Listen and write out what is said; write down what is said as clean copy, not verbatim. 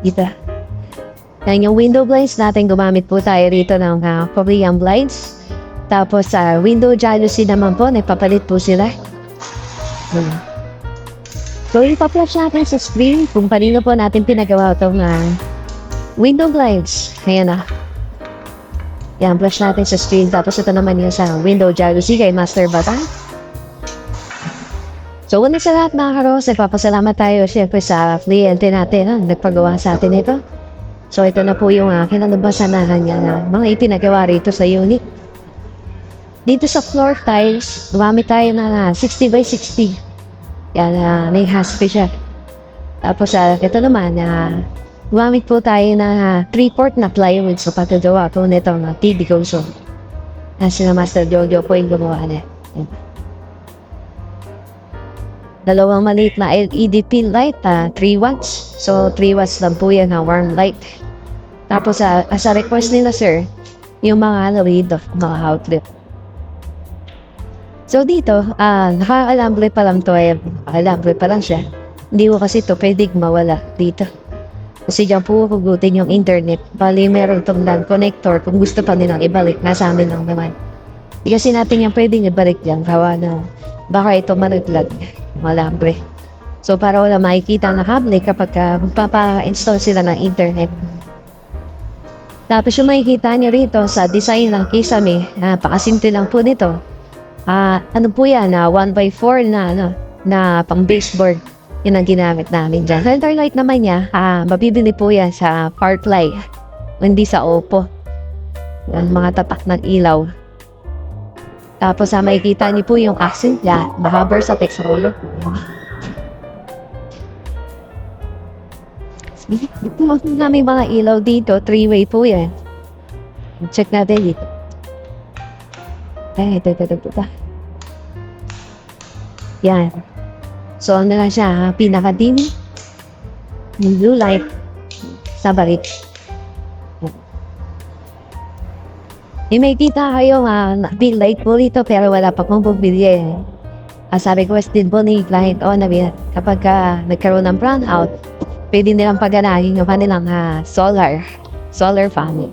Dito. Yan yung window blinds natin, gumamit po tayo rito ng Korean blinds. Tapos sa window jalousie naman po, nagpapalit po sila. So ipa-flash natin sa screen kung kanino po natin pinagawa itong window blinds. Ayan na. Yan, flash natin sa screen. Tapos ito naman yung sa window jalousie kay Master Batang. So una sa lahat mga karos, nagpapasalamat tayo siyempre sa kliyente natin nagpagawa sa atin ito. So ito na po yung kinalabasan na kanya na mga ipinagawa rito sa unit. Dito sa floor tiles, gumamit tayo na 60 by 60. Yan, may haspe siya. Tapos ito naman, gumamit po tayo na 3/4 na plywood sa pagkagawa po nito ng TV console. Sina Master Jojo po yung gumawa na. Dalawang maliit na LED pin light, 3 watts. So 3 watts lang po yan, warm light. Tapos sa request nila sir, yung mga dito, mga outlet. So dito, naka-alambre pa lang to, naka-alambre pa lang siya. Hindi ko kasi ito pwedeng mawala dito. Kasi dyan po hugutin yung internet. Bali meron itong LAN connector kung gusto pa nilang ibalik, nasa amin lang naman. Hindi kasi natin yan pwedeng ibalik dyan, kawa na baka ito malaglag, malambre. So para wala makikita na kable kapag magpapa-install sila ng internet. Tapos yung makikita nyo rito sa design ng kisame, pakasimple lang po nito. Ano po yan, 1x4 na pang baseboard. Yun ang ginamit namin dyan. Center light naman niya, mabibili po yan sa Parklight. Hindi sa Oppo. Yan, mga tapak ng ilaw. Tapos makikita niyo po yung accent niya, mahaba sa text roller. Ito may mga ilaw dito, 3-way po yan. Check natin dito. Ito. Yan. So, ano lang siya, pinaka-dim. Yung blue light sa barit. May kita kayo bill light po dito pero wala pa pong bumili. Sabi ko, din po ni client, kapag nagkaroon ng brownout, pwede nilang paganahin yung kanilang solar panel.